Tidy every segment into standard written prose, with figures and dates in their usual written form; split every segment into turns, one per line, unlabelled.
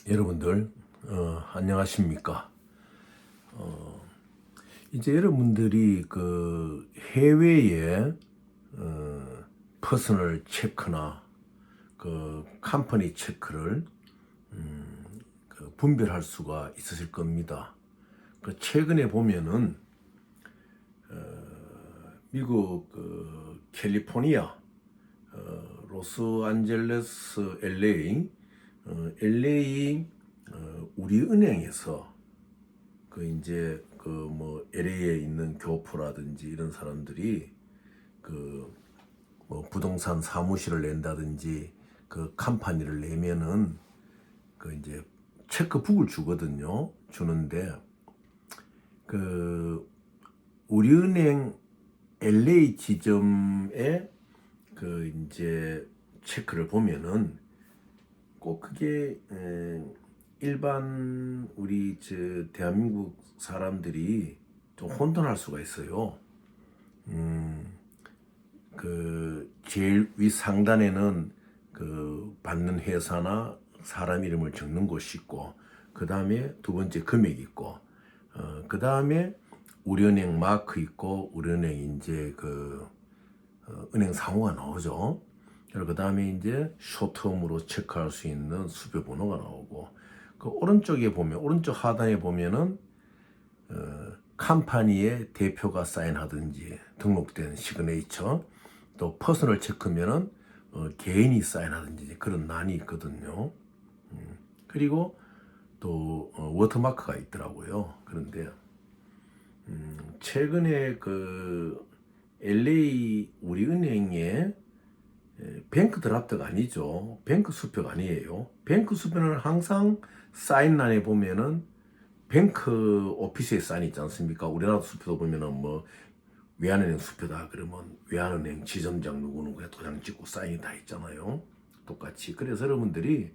여러분들 안녕하십니까? 이제 여러분들이 그 해외에 퍼스널 체크나 그 컴퍼니 체크를 그 분별할 수가 있으실 겁니다. 그 최근에 보면은 미국 그 캘리포니아, 로스앤젤레스, LA 우리은행에서 그 이제 그 뭐 LA에 있는 교포라든지 이런 사람들이 그 뭐 부동산 사무실을 낸다든지 그 컴퍼니를 내면은 그 이제 체크북을 주거든요. 주는데 그 우리은행 LA 지점에 그 이제 체크를 보면은 꼭 그게 일반 우리 저 대한민국 사람들이 좀 혼돈할 수가 있어요. 그 제일 위 상단에는 그 받는 회사나 사람 이름을 적는 곳이 있고, 그 다음에 두 번째 금액 있고, 그 다음에 우리은행 마크 있고, 우리은행 이제 그 은행 상호가 나오죠. 그 다음에 이제 쇼트홈으로 체크할 수 있는 수표 번호가 나오고, 그 오른쪽에 보면, 오른쪽 하단에 보면은 컴퍼니의 대표가 사인하든지 등록된 시그네이처, 또 퍼스널 체크면은 개인이 사인하든지 그런 난이 있거든요. 그리고 또 워터마크가 있더라고요. 그런데 최근에 그 LA 우리은행에 뱅크 드랍트가 아니죠. 뱅크 수표가 아니에요. 뱅크 수표는 항상 사인란에 보면은 뱅크 오피스에 사인 있지 않습니까? 우리나라 수표도 보면은 뭐 외환은행 수표다 그러면 외환은행 지점장 누구누구에 도장 찍고 사인이 다 있잖아요. 똑같이. 그래서 여러분들이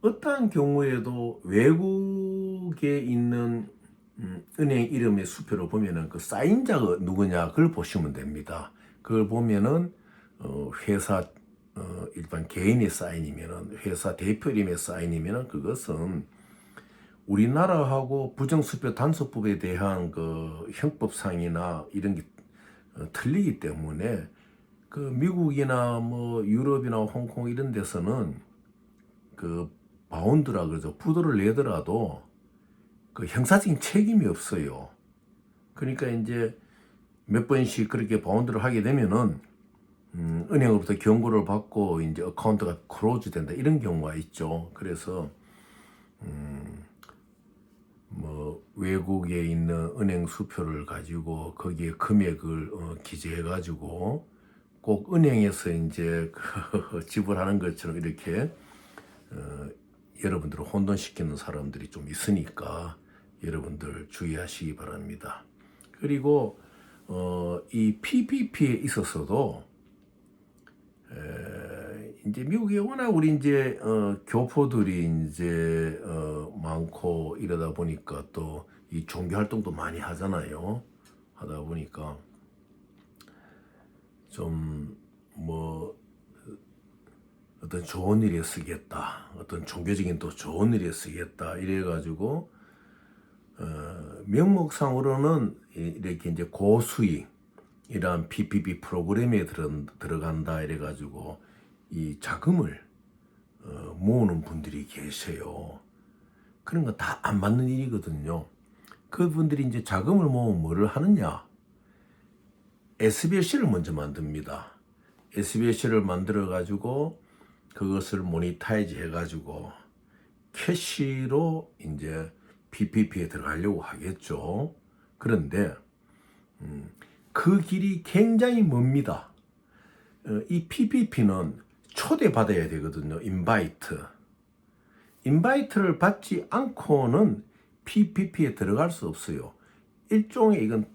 어떠한 경우에도 외국에 있는 은행 이름의 수표를 보면은 그 사인자가 누구냐 그걸 보시면 됩니다. 그걸 보면은 회사 일반 개인의 사인이면은 회사 대표 이름의 사인이면은 그것은 우리나라하고 부정수표 단속법에 대한 그 형법상이나 이런 게 틀리기 때문에 그 미국이나 뭐 유럽이나 홍콩 이런 데서는 그 바운드라 그러죠. 부도를 내더라도 그 형사적인 책임이 없어요. 그러니까 이제 몇 번씩 그렇게 바운드를 하게 되면은 은행으로부터 경고를 받고 이제 어카운트가 클로즈 된다 이런 경우가 있죠. 그래서 뭐 외국에 있는 은행 수표를 가지고 거기에 금액을 기재해 가지고 꼭 은행에서 이제 그 지불하는 것처럼 이렇게 여러분들을 혼돈시키는 사람들이 좀 있으니까 여러분들 주의하시기 바랍니다. 그리고 이 PPP에 있어서도 이제 미국에 워낙 우리 이제 교포들이 이제 많고 이러다 보니까 또 이 종교 활동도 많이 하잖아요. 하다 보니까 좀 뭐 어떤 좋은 일에 쓰겠다, 어떤 종교적인 또 좋은 일에 쓰겠다 이래가지고 명목상으로는 이렇게 이제 고수익 이러한 PPP 프로그램에 들어간다 이래가지고 이 자금을 모으는 분들이 계세요. 그런 거 다 안 맞는 일이거든요. 그분들이 이제 자금을 모으면 뭐를 하느냐? SBLC를 먼저 만듭니다. SBLC를 만들어 가지고 그것을 모니타이즈 해 가지고 캐시로 이제 PPP에 들어가려고 하겠죠. 그런데 그 길이 굉장히 멉니다. 이 PPP는 초대받아야 되거든요. 인바이트를 받지 않고는 PPP에 들어갈 수 없어요. 일종의 이건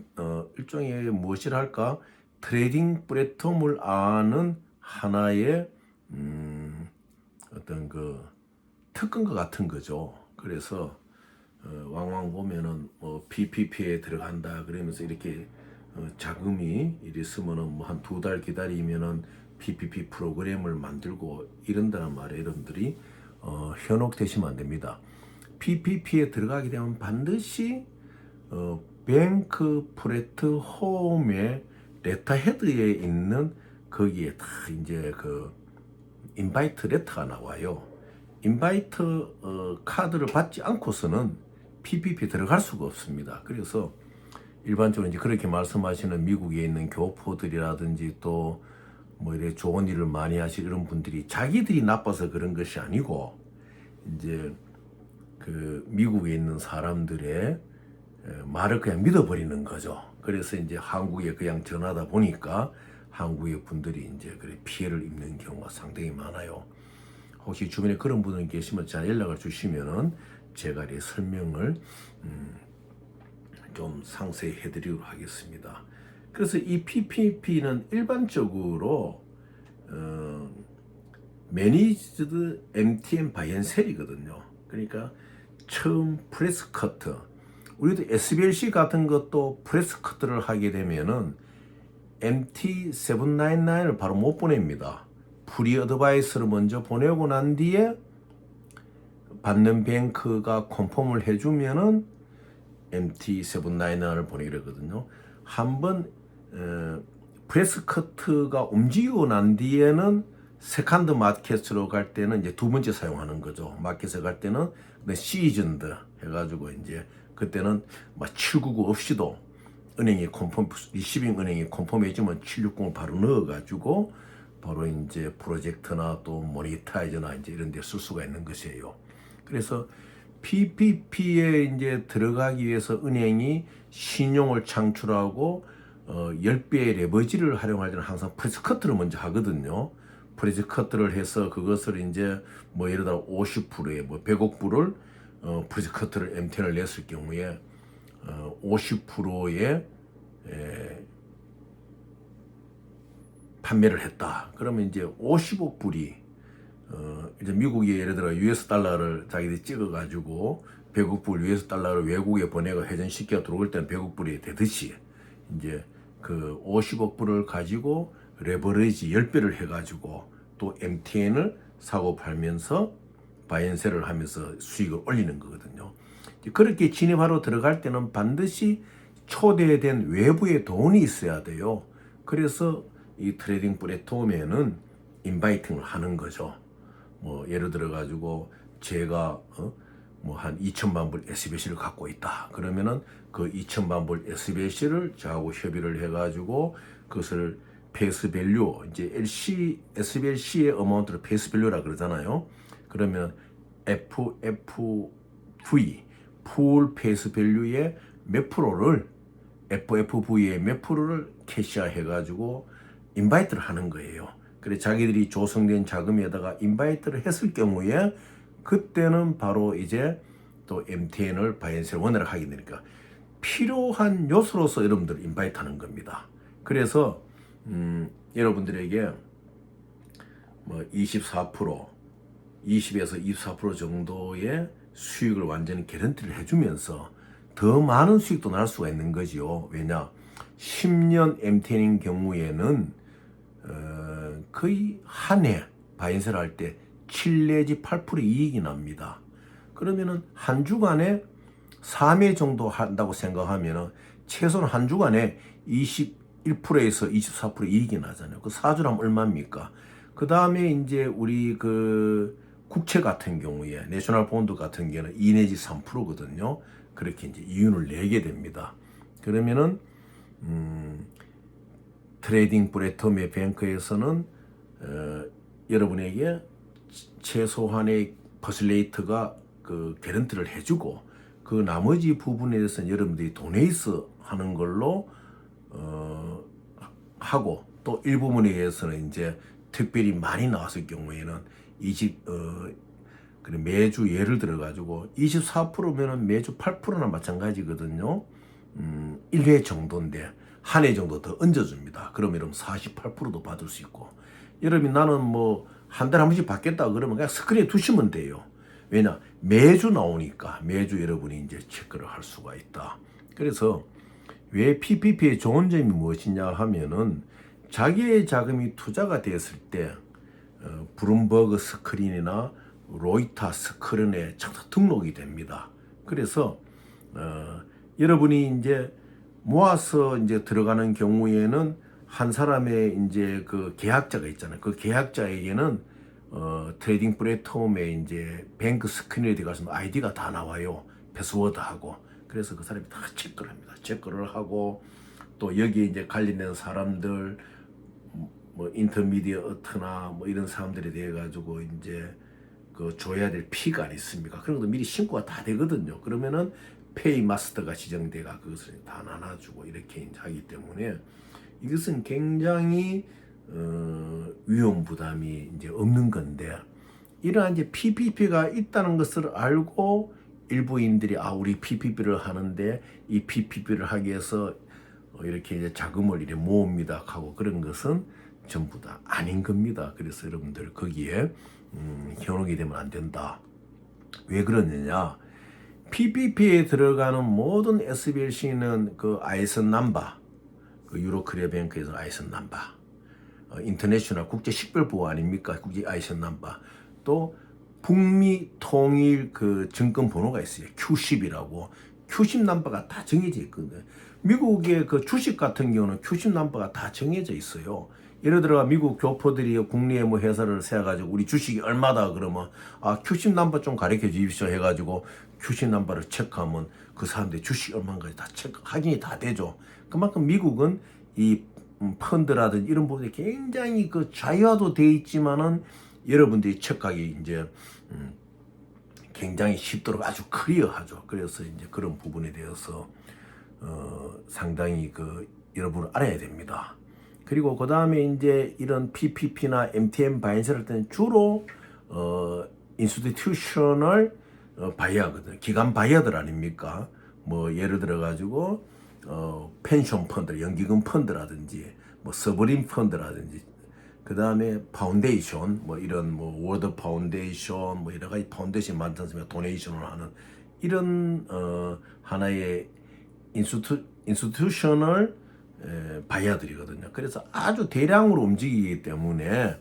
일종의 무엇이라 할까? 트레이딩 플랫폼을 아는 하나의 어떤 그 특권과 같은 거죠. 그래서 왕왕 보면은 뭐 PPP에 들어간다 그러면서 이렇게 자금이 이랬으면은 뭐 한 2달 기다리면은 PPP 프로그램을 만들고 이런다는 말에 여러분들이 현혹되시면 안 됩니다. PPP에 들어가게 되면 반드시 뱅크 프레트 홈의 레터헤드에 있는 거기에 다 이제 그 인바이트 레터가 나와요. 인바이트 카드를 받지 않고서는 PPP 들어갈 수가 없습니다. 그래서 일반적으로 이제 그렇게 말씀하시는 미국에 있는 교포들이라든지 또 뭐 이렇게 좋은 일을 많이 하시는 이런 분들이 자기들이 나빠서 그런 것이 아니고 이제 그 미국에 있는 사람들의 말을 그냥 믿어버리는 거죠. 그래서 이제 한국에 그냥 전하다 보니까 한국의 분들이 이제 그래 피해를 입는 경우가 상당히 많아요. 혹시 주변에 그런 분이 계시면 잘 연락을 주시면은 제가 이 설명을 좀 상세히 해드리도록 하겠습니다. 그래서 이 PPP는 일반적으로 매니지드 MTN 바이앤셀이거든요. 그러니까 처음 프레스 커트, 우리도 SBLC 같은 것도 프레스 커트를 하게 되면은 MT799을 바로 못 보냅니다. 프리 어드바이스를 먼저 보내고 난 뒤에 받는 뱅크가 컨펌을 해주면은 MT799을 보내기로 했거든요. 한번 프레스 커트가 움직이고 난 뒤에는 세컨드 마켓으로 갈 때는 이제 두 번째 사용하는 거죠. 마켓에 갈 때는 시즌드 해가지고 이제 그때는 막 799 없이도 은행이 컨펌, 리시빙 은행이 컨펌해주면 760을 바로 넣어가지고 바로 이제 프로젝트나 또 모니타이저나 이제 이런 데 쓸 수가 있는 것이에요. 그래서 PPP에 이제 들어가기 위해서 은행이 신용을 창출하고 10배의 레버지를 활용할 때는 항상 프레스 커트를 먼저 하거든요. 프레스 커트를 해서 그것을 이제 뭐 예를 들어 50%에 뭐 100억 불을 프레스 커트를 MTN을 냈을 경우에 50%의 판매를 했다. 그러면 이제 50억 불이 이제 미국이 예를 들어 US 달러를 자기들이 찍어가지고 100억 불 US 달러를 외국에 보내고 회전시켜 들어올 때는 100억 불이 되듯이 이제 그 50억 불을 가지고 레버리지 10배를 해가지고 또 MTN을 사고 팔면서 바이앤셀을 하면서 수익을 올리는 거거든요. 그렇게 진입하러 들어갈 때는 반드시 초대된 외부의 돈이 있어야 돼요. 그래서 이 트레이딩 플랫폼에는 인바이팅을 하는 거죠. 뭐 예를 들어 가지고 제가 뭐 한 2천만 불 SBC를 갖고 있다. 그러면은 그 2천만 불 SBC를 저하고 협의를 해가지고 그것을 페이스 밸류 이제 SBLC의 어마운트를 페이스 밸류라 그러잖아요. 그러면 FFV 풀 페이스 밸류의 몇 프로를 FFV의 몇 프로를 캐시해 가지고 인바이트를 하는 거예요. 그래 자기들이 조성된 자금에다가 인바이트를 했을 경우에 그때는 바로 이제 또 MTN을 바이앤셀 원활하게 하게 되니까 필요한 요소로서 여러분들 인바이트 하는 겁니다. 그래서 여러분들에게 뭐 24%, 20에서 24% 정도의 수익을 완전히 개런티를 해주면서 더 많은 수익도 날 수가 있는 거지요. 왜냐? 10년 MTN인 경우에는 거의 한 해 바이앤셀 할 때 7 내지 8% 이익이 납니다. 그러면은 한 주간에 3회 정도 한다고 생각하면은 최소한 한 주간에 21%에서 24% 이익이 나잖아요. 그 4주를 하면 얼마입니까? 그 다음에 이제 우리 그 국채 같은 경우에 내셔널 본드 같은 경우는 2 내지 3%거든요. 그렇게 이제 이윤을 내게 됩니다. 그러면은 트레이딩 플랫폼의 뱅크에서는 여러분에게 최소한의 퍼슬레이트가 그 개런티를 해주고 그 나머지 부분에 대해서는 여러분들이 도네이스 하는 걸로 하고 또 일부분에 의해서는 이제 특별히 많이 나왔을 경우에는 그래 매주 예를 들어 가지고 24%면은 매주 8%나 마찬가지거든요. 1회 정도인데 한 해 정도 더 얹어줍니다. 그러면 여러분 48%도 받을 수 있고 여러분이 나는 뭐 한 달에 한 번씩 받겠다 그러면 그냥 스크린에 두시면 돼요. 왜냐 매주 나오니까 매주 여러분이 이제 체크를 할 수가 있다. 그래서 왜 PPP의 좋은 점이 무엇이냐 하면은 자기의 자금이 투자가 됐을 때 브룸버그 스크린이나 로이터 스크린에 등록이 됩니다. 그래서 여러분이 이제 모아서 이제 들어가는 경우에는 한 사람의 이제 그 계약자가 있잖아요. 그 계약자에게는 트레이딩 플랫폼에 이제 뱅크 스크린에 들어가서 아이디가 다 나와요. 패스워드하고. 그래서 그 사람이 다 체크를 합니다. 체크를 하고 또 여기에 이제 관련된 사람들 뭐 인터미디어트나 뭐 이런 사람들에 대해 가지고 이제 그 줘야 될 피가 있습니까? 그런 것도 미리 신고가 다 되거든요. 그러면은 페이 마스터가 지정돼가 그것을 다 나눠주고 이렇게 이제 하기 때문에 이것은 굉장히 위험 부담이 이제 없는 건데 이러한 이제 PPP가 있다는 것을 알고 일부인들이 우리 PPP를 하는데 이 PPP를 하기 위해서 이렇게 이제 자금을 이렇게 모읍니다 하고 그런 것은 전부 다 아닌 겁니다. 그래서 여러분들 거기에 현혹이 되면 안 된다. 왜 그러느냐? PPP에 들어가는 모든 SBLC는 그 아이슨 넘버, 그 유로크리어뱅크에서 아이슨 넘버, 인터내셔널 국제 식별보호 아닙니까? 국제 아이슨 넘버. 또 북미 통일 그 증권 번호가 있어요. Q10이라고. Q10 넘버가 다 정해져 있거든요. 미국의 그 주식 같은 경우는 Q10 넘버가 다 정해져 있어요. 예를 들어 미국 교포들이 국내에 뭐 회사를 세워가지고 우리 주식이 얼마다 그러면 Q10 넘버 좀 가르쳐 주십시오 해가지고 Q10 넘버를 체크하면 그 사람들이 주식 얼마인지 다 체크 확인이 다 되죠. 그만큼 미국은 이 펀드라든지 이런 부분이 굉장히 그 자유화도 돼 있지만은 여러분들이 체크하기 이제 굉장히 쉽도록 아주 클리어하죠. 그래서 이제 그런 부분에 대해서 상당히 그 여러분은 알아야 됩니다. 그리고 그 다음에 이제 이런 PPP나 MTM 바이낸스를 할 때는 주로 인스티튜셔널 바이어거든. 기관 바이어들 아닙니까? 뭐 예를 들어 가지고 펜션 펀드, 연기금 펀드라든지 뭐 서브린 펀드라든지 그 다음에 파운데이션 뭐 이런 뭐 월드 파운데이션 뭐 여러 가지 파운데이션 많지 않습니까? 도네이션을 하는 이런 하나의 인스티튜셔널 바이어들이거든요. 그래서 아주 대량으로 움직이기 때문에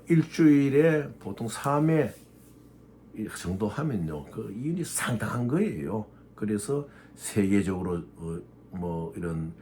일주일에 보통 3회 정도 하면요, 그 이윤이 상당한 거예요. 그래서 세계적으로 뭐 이런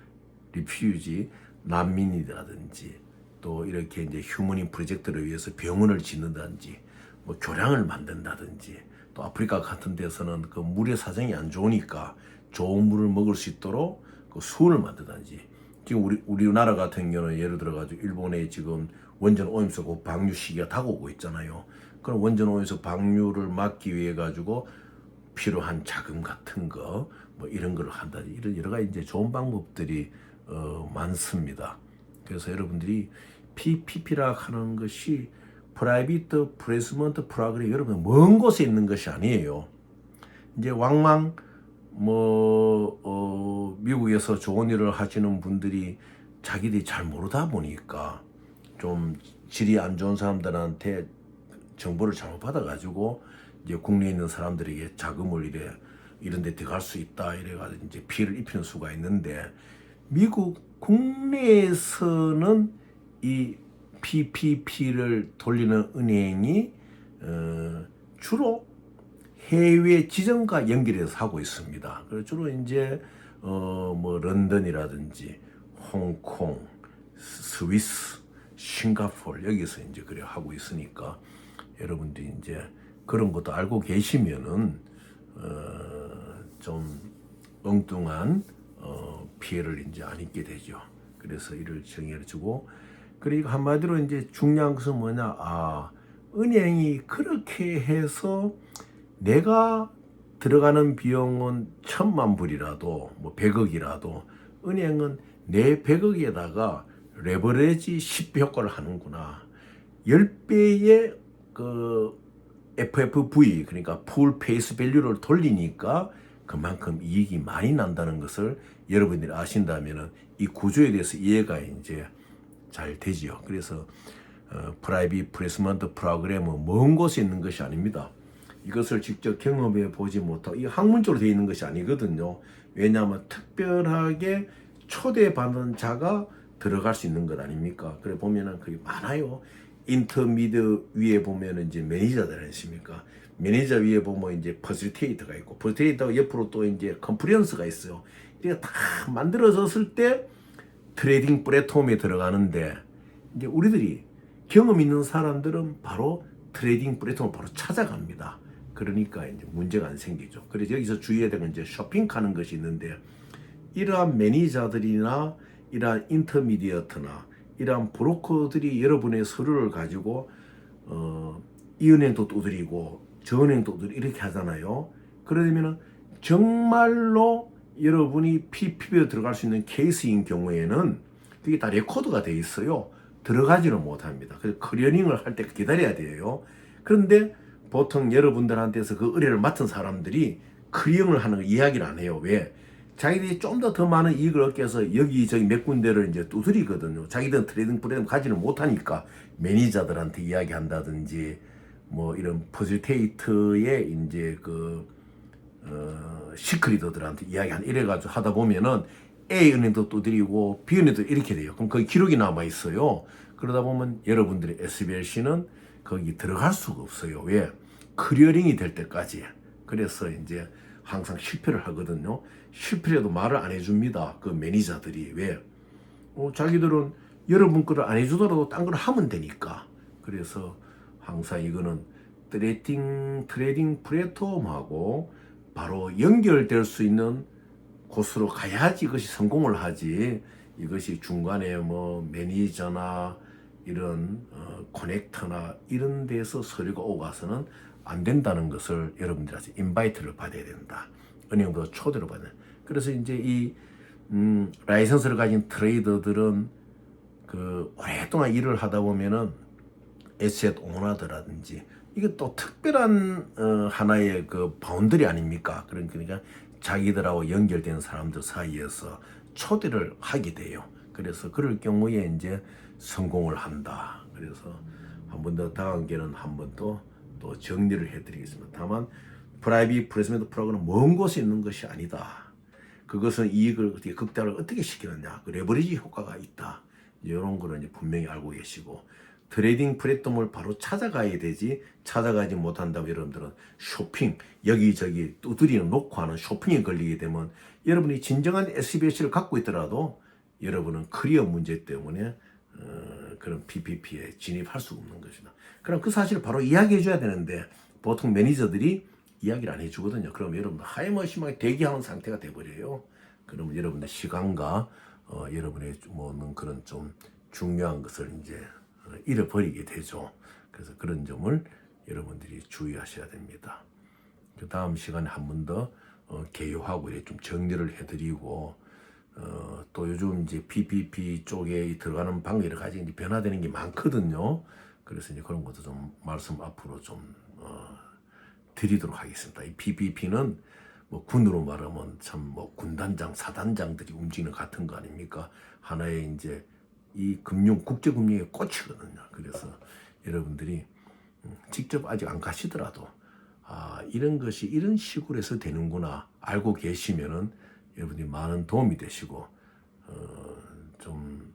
리퓨지 난민이라든지 또 이렇게 이제 휴머닌 프로젝트를 위해서 병원을 짓는다든지 뭐 교량을 만든다든지 또 아프리카 같은 데서는 그 물의 사정이 안 좋으니까 좋은 물을 먹을 수 있도록 그 수원을 만든다든지 지금 우리나라 같은 경우는 예를 들어 가지고 일본에 지금 원전 오염수 그 방류 시기가 다가오고 있잖아요. 그럼 원전 오염수 방류를 막기 위해 가지고 필요한 자금 같은 거 뭐 이런 걸 한다든지 이런 여러 가지 이제 좋은 방법들이 많습니다. 그래서 여러분들이 PPP라 하는 것이 프라이빗 플레이스먼트 프로그램 여러분 먼 곳에 있는 것이 아니에요. 이제 왕망 미국에서 좋은 일을 하시는 분들이 자기들이 잘 모르다 보니까 좀 질이 안 좋은 사람들한테 정보를 잘못 받아가지고 이제 국내에 있는 사람들에게 자금을 이런 데 들어갈 수 있다 이래가지고 이제 피해를 입히는 수가 있는데 미국 국내에서는 이 PPP를 돌리는 은행이 주로 해외 지점과 연결해서 하고 있습니다. 그래서 주로 이제 뭐 런던이라든지 홍콩, 스위스, 싱가포르 여기서 이제 그래 하고 있으니까 여러분들이 이제 그런 것도 알고 계시면은 좀 엉뚱한 피해를 이제 안 입게 되죠. 그래서 이를 정해주고 그리고 한마디로 이제 중요한 것은 뭐냐? 은행이 그렇게 해서 내가 들어가는 비용은 1,000만 불이라도 뭐 100억이라도 은행은 내 100억에다가 레버리지 10배 효과를 하는구나. 10배의 그 FFV 그러니까 풀 페이스 밸류를 돌리니까 그만큼 이익이 많이 난다는 것을 여러분들이 아신다면은 이 구조에 대해서 이해가 이제 잘 되지요. 그래서 프라이빗 플레이스먼트 프로그램은 먼 곳에 있는 것이 아닙니다. 이것을 직접 경험해 보지 못하고 이 학문적으로 되어 있는 것이 아니거든요. 왜냐하면 특별하게 초대받는 자가 들어갈 수 있는 것 아닙니까? 그래 보면은 그게 많아요. 인터미디어 위에 보면은 이제 매니저들 아니십니까? 매니저 위에 보면 이제 퍼실테이터가 있고, 퍼실테이터 옆으로 또 이제 컨퍼런스가 있어요. 이게 다 만들어졌을 때 트레이딩 플랫폼에 들어가는데, 이제 우리들이 경험 있는 사람들은 바로 트레이딩 플랫폼을 바로 찾아갑니다. 그러니까 이제 문제가 안 생기죠. 그래서 여기서 주의해야 되는 이제 쇼핑하는 것이 있는데, 이러한 매니저들이나 이러한 인터미디어트나 이러한 브로커들이 여러분의 서류를 가지고 이 은행도 두드리고 저 은행도 두드리고 이렇게 하잖아요. 그러면은 정말로 여러분이 PPB에 들어갈 수 있는 케이스인 경우에는 그게 다 레코드가 돼 있어요. 들어가지는 못합니다. 그래서 클리어링을 할 때 기다려야 돼요. 그런데 보통 여러분들한테서 그 의뢰를 맡은 사람들이 클리어링을 하는 거 이야기를 안 해요. 왜? 자기들이 좀 더 많은 이익을 얻기 위해서 여기저기 몇 군데를 이제 두드리거든요. 자기들은 트레이딩 프로그램 가지를 못하니까 매니저들한테 이야기한다든지 뭐 이런 퍼즐테이트의 이제 시크리더들한테 이야기한 이래가지고 하다 보면은 A 은행도 두드리고 B 은행도 이렇게 돼요. 그럼 거기 기록이 남아 있어요. 그러다 보면 여러분들의 SBLC는 거기 들어갈 수가 없어요. 왜? 클리어링이 될 때까지. 그래서 이제 항상 실패를 하거든요. 실패해도 말을 안 해줍니다. 그 매니저들이. 왜? 자기들은 여러분 거를 안 해주더라도 딴 걸 하면 되니까. 그래서 항상 이거는 트레이딩 플랫폼하고 바로 연결될 수 있는 곳으로 가야지 이것이 성공을 하지. 이것이 중간에 뭐 매니저나 이런 커넥터나 이런 데서 서류가 오고 가서는 안 된다는 것을 여러분들한테 인바이트를 받아야 된다. 은행보다 초대를 받아야 된다. 그래서 이제 이 라이선스를 가진 트레이더들은 그 오랫동안 일을 하다 보면은 에셋 오너라든지 이게 또 특별한 하나의 그 바운더리 아닙니까? 그러니까 자기들하고 연결된 사람들 사이에서 초대를 하게 돼요. 그래서 그럴 경우에 이제 성공을 한다. 그래서 한 번 더 다음 기회는 한 번 더 또 정리를 해드리겠습니다. 다만 프라이빗 플레이스먼트 프로그램은 먼 곳에 있는 것이 아니다. 그것은 이익을 어떻게 극대화를 어떻게 시키느냐, 그 레버리지 효과가 있다. 이런 거를 이제 분명히 알고 계시고, 트레이딩 플랫폼을 바로 찾아가야 되지, 찾아가지 못한다면 여러분들은 쇼핑, 여기저기 두드리는 놓고 하는 쇼핑에 걸리게 되면 여러분이 진정한 SBS를 갖고 있더라도 여러분은 커리어 문제 때문에 그런 PPP에 진입할 수 없는 것이다. 그럼 그 사실을 바로 이야기해 줘야 되는데 보통 매니저들이 이야기를 안 해주거든요. 그럼 여러분들 하이머심하게 대기하는 상태가 돼버려요. 그러면 여러분의 시간과 여러분의 뭐는 그런 좀 중요한 것을 이제 잃어버리게 되죠. 그래서 그런 점을 여러분들이 주의하셔야 됩니다. 그 다음 시간에 한 번 더 개요하고 이렇게 좀 정리를 해드리고 또 요즘 이제 PPP 쪽에 들어가는 방법 여러 가지 이제 변화되는 게 많거든요. 그래서 이제 그런 것도 좀 말씀 앞으로 좀 드리도록 하겠습니다. 이 PPP는 뭐 군으로 말하면 참 뭐 군단장, 사단장들이 움직이는 같은 거 아닙니까? 하나의 이제 이 국제금융의 꽃이거든요. 그래서 여러분들이 직접 아직 안 가시더라도 이런 것이 이런 식으로 해서 되는구나 알고 계시면은 여러분들이 많은 도움이 되시고 좀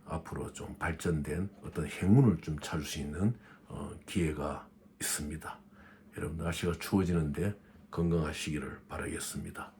앞으로 좀 발전된 어떤 행운을 좀 찾을 수 있는 기회가 있습니다. 여러분 날씨가 추워지는데 건강하시기를 바라겠습니다.